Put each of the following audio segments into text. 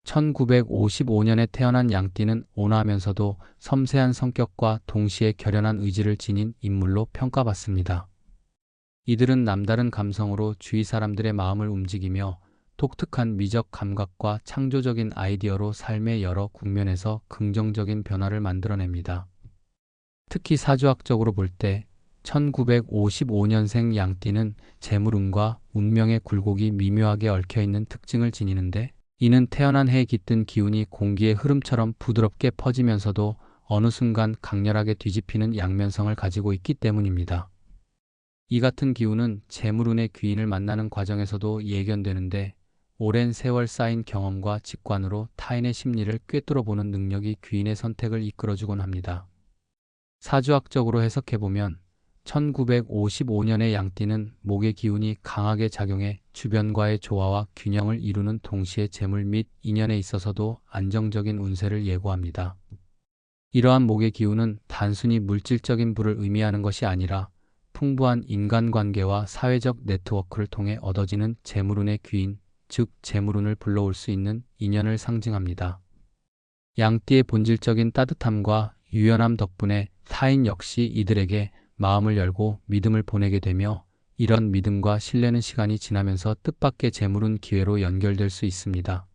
1955년에 태어난 양띠는 온화하면서도 섬세한 성격과 동시에 결연한 의지를 지닌 인물로 평가받습니다. 이들은 남다른 감성으로 주위 사람들의 마음을 움직이며 독특한 미적 감각과 창조적인 아이디어로 삶의 여러 국면에서 긍정적인 변화를 만들어냅니다. 특히 사주학적으로 볼 때 1955년생 양띠는 재물운과 운명의 굴곡이 미묘하게 얽혀있는 특징을 지니는데, 이는 태어난 해에 깃든 기운이 공기의 흐름처럼 부드럽게 퍼지면서도 어느 순간 강렬하게 뒤집히는 양면성을 가지고 있기 때문입니다. 이 같은 기운은 재물운의 귀인을 만나는 과정에서도 예견되는데, 오랜 세월 쌓인 경험과 직관으로 타인의 심리를 꿰뚫어 보는 능력이 귀인의 선택을 이끌어주곤 합니다. 사주학적으로 해석해보면 1955년의 양띠는 목의 기운이 강하게 작용해 주변과의 조화와 균형을 이루는 동시에 재물 및 인연에 있어서도 안정적인 운세를 예고합니다. 이러한 목의 기운은 단순히 물질적인 부를 의미하는 것이 아니라 풍부한 인간관계와 사회적 네트워크를 통해 얻어지는 재물운의 귀인, 즉 재물운을 불러올 수 있는 인연을 상징합니다. 양띠의 본질적인 따뜻함과 유연함 덕분에 타인 역시 이들에게 마음을 열고 믿음을 보내게 되며, 이런 믿음과 신뢰는 시간이 지나면서 뜻밖의 재물운 기회로 연결될 수 있습니다.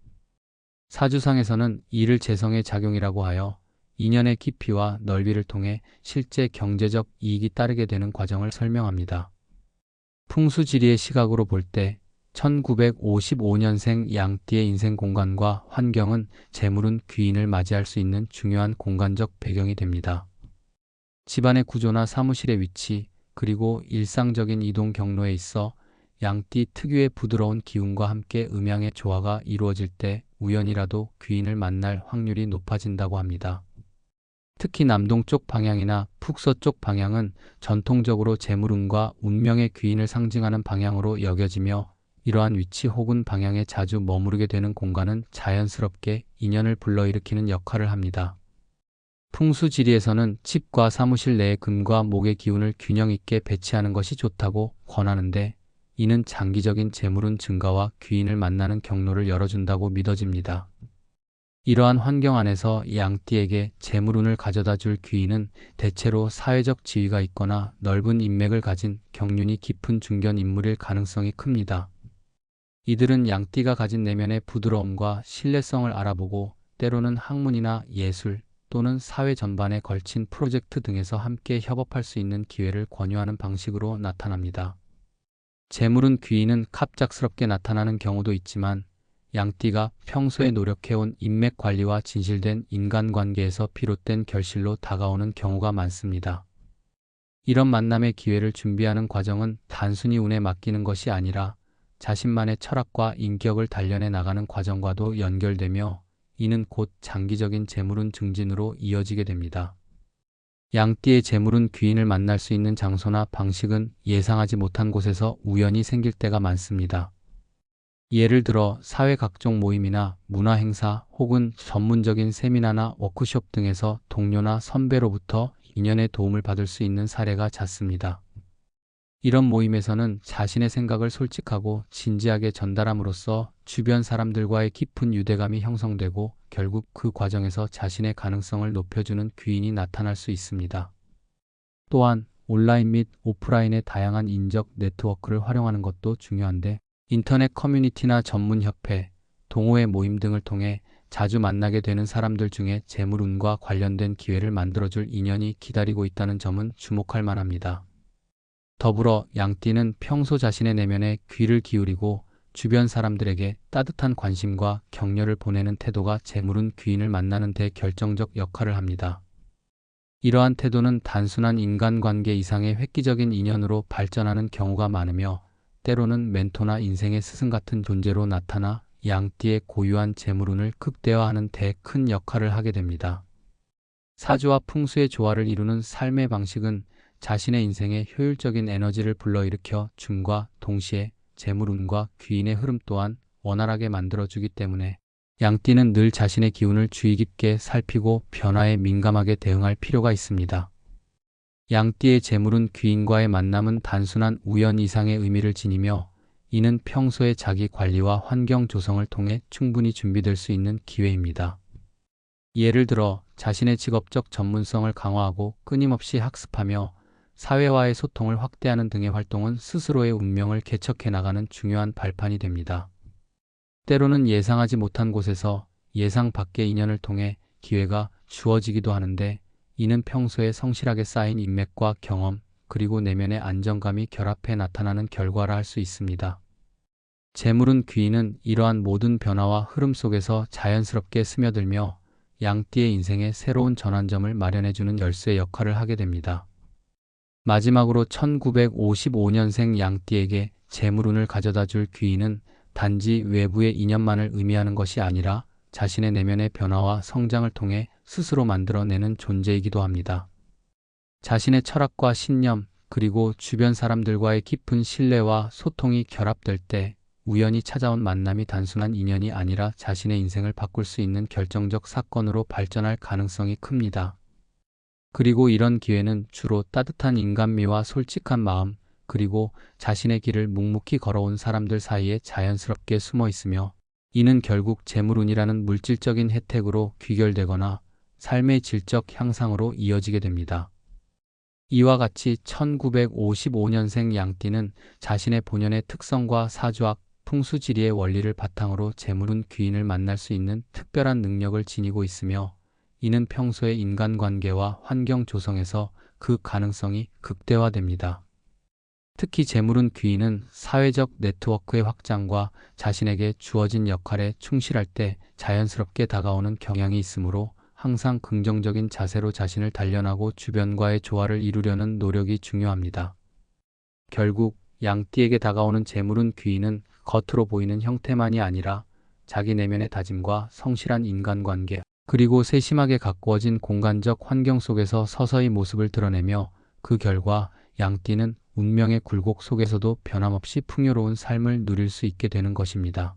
사주상에서는 이를 재성의 작용이라고 하여 인연의 깊이와 넓이를 통해 실제 경제적 이익이 따르게 되는 과정을 설명합니다. 풍수지리의 시각으로 볼 때 1955년생 양띠의 인생 공간과 환경은 재물운 귀인을 맞이할 수 있는 중요한 공간적 배경이 됩니다. 집안의 구조나 사무실의 위치, 그리고 일상적인 이동 경로에 있어 양띠 특유의 부드러운 기운과 함께 음양의 조화가 이루어질 때 우연이라도 귀인을 만날 확률이 높아진다고 합니다. 특히 남동쪽 방향이나 북서쪽 방향은 전통적으로 재물운과 운명의 귀인을 상징하는 방향으로 여겨지며, 이러한 위치 혹은 방향에 자주 머무르게 되는 공간은 자연스럽게 인연을 불러일으키는 역할을 합니다. 풍수지리에서는 집과 사무실 내의 금과 목의 기운을 균형 있게 배치하는 것이 좋다고 권하는데, 이는 장기적인 재물운 증가와 귀인을 만나는 경로를 열어준다고 믿어집니다. 이러한 환경 안에서 양띠에게 재물운을 가져다 줄 귀인은 대체로 사회적 지위가 있거나 넓은 인맥을 가진 경륜이 깊은 중견 인물일 가능성이 큽니다. 이들은 양띠가 가진 내면의 부드러움과 신뢰성을 알아보고, 때로는 학문이나 예술 또는 사회 전반에 걸친 프로젝트 등에서 함께 협업할 수 있는 기회를 권유하는 방식으로 나타납니다. 재물운 귀인은 갑작스럽게 나타나는 경우도 있지만, 양띠가 평소에 노력해온 인맥 관리와 진실된 인간관계에서 비롯된 결실로 다가오는 경우가 많습니다. 이런 만남의 기회를 준비하는 과정은 단순히 운에 맡기는 것이 아니라 자신만의 철학과 인격을 단련해 나가는 과정과도 연결되며, 이는 곧 장기적인 재물운 증진으로 이어지게 됩니다. 양띠의 재물운 귀인을 만날 수 있는 장소나 방식은 예상하지 못한 곳에서 우연히 생길 때가 많습니다. 예를 들어 사회 각종 모임이나 문화 행사 혹은 전문적인 세미나나 워크숍 등에서 동료나 선배로부터 인연의 도움을 받을 수 있는 사례가 잦습니다. 이런 모임에서는 자신의 생각을 솔직하고 진지하게 전달함으로써 주변 사람들과의 깊은 유대감이 형성되고, 결국 그 과정에서 자신의 가능성을 높여주는 귀인이 나타날 수 있습니다. 또한 온라인 및 오프라인의 다양한 인적 네트워크를 활용하는 것도 중요한데, 인터넷 커뮤니티나 전문 협회, 동호회 모임 등을 통해 자주 만나게 되는 사람들 중에 재물운과 관련된 기회를 만들어줄 인연이 기다리고 있다는 점은 주목할 만합니다. 더불어 양띠는 평소 자신의 내면에 귀를 기울이고 주변 사람들에게 따뜻한 관심과 격려를 보내는 태도가 재물운 귀인을 만나는 데 결정적 역할을 합니다. 이러한 태도는 단순한 인간관계 이상의 획기적인 인연으로 발전하는 경우가 많으며, 때로는 멘토나 인생의 스승 같은 존재로 나타나 양띠의 고유한 재물운을 극대화하는 데 큰 역할을 하게 됩니다. 사주와 풍수의 조화를 이루는 삶의 방식은 자신의 인생에 효율적인 에너지를 불러일으켜 줌과 동시에 재물운과 귀인의 흐름 또한 원활하게 만들어주기 때문에, 양띠는 늘 자신의 기운을 주의 깊게 살피고 변화에 민감하게 대응할 필요가 있습니다. 양띠의 재물운 귀인과의 만남은 단순한 우연 이상의 의미를 지니며, 이는 평소에 자기 관리와 환경 조성을 통해 충분히 준비될 수 있는 기회입니다. 예를 들어 자신의 직업적 전문성을 강화하고 끊임없이 학습하며 사회와의 소통을 확대하는 등의 활동은 스스로의 운명을 개척해 나가는 중요한 발판이 됩니다. 때로는 예상하지 못한 곳에서 예상 밖의 인연을 통해 기회가 주어지기도 하는데, 이는 평소에 성실하게 쌓인 인맥과 경험, 그리고 내면의 안정감이 결합해 나타나는 결과라 할 수 있습니다. 재물운 귀인은 이러한 모든 변화와 흐름 속에서 자연스럽게 스며들며 양띠의 인생에 새로운 전환점을 마련해주는 열쇠 역할을 하게 됩니다. 마지막으로 1955년생 양띠에게 재물운을 가져다 줄 귀인은 단지 외부의 인연만을 의미하는 것이 아니라 자신의 내면의 변화와 성장을 통해 스스로 만들어내는 존재이기도 합니다. 자신의 철학과 신념, 그리고 주변 사람들과의 깊은 신뢰와 소통이 결합될 때 우연히 찾아온 만남이 단순한 인연이 아니라 자신의 인생을 바꿀 수 있는 결정적 사건으로 발전할 가능성이 큽니다. 그리고 이런 기회는 주로 따뜻한 인간미와 솔직한 마음, 그리고 자신의 길을 묵묵히 걸어온 사람들 사이에 자연스럽게 숨어 있으며, 이는 결국 재물운이라는 물질적인 혜택으로 귀결되거나 삶의 질적 향상으로 이어지게 됩니다. 이와 같이 1955년생 양띠는 자신의 본연의 특성과 사주학, 풍수지리의 원리를 바탕으로 재물운 귀인을 만날 수 있는 특별한 능력을 지니고 있으며, 이는 평소의 인간관계와 환경 조성에서 그 가능성이 극대화됩니다. 특히 재물운 귀인은 사회적 네트워크의 확장과 자신에게 주어진 역할에 충실할 때 자연스럽게 다가오는 경향이 있으므로 항상 긍정적인 자세로 자신을 단련하고 주변과의 조화를 이루려는 노력이 중요합니다. 결국 양띠에게 다가오는 재물운 귀인은 겉으로 보이는 형태만이 아니라 자기 내면의 다짐과 성실한 인간관계, 그리고 세심하게 가꾸어진 공간적 환경 속에서 서서히 모습을 드러내며, 그 결과 양띠는 운명의 굴곡 속에서도 변함없이 풍요로운 삶을 누릴 수 있게 되는 것입니다.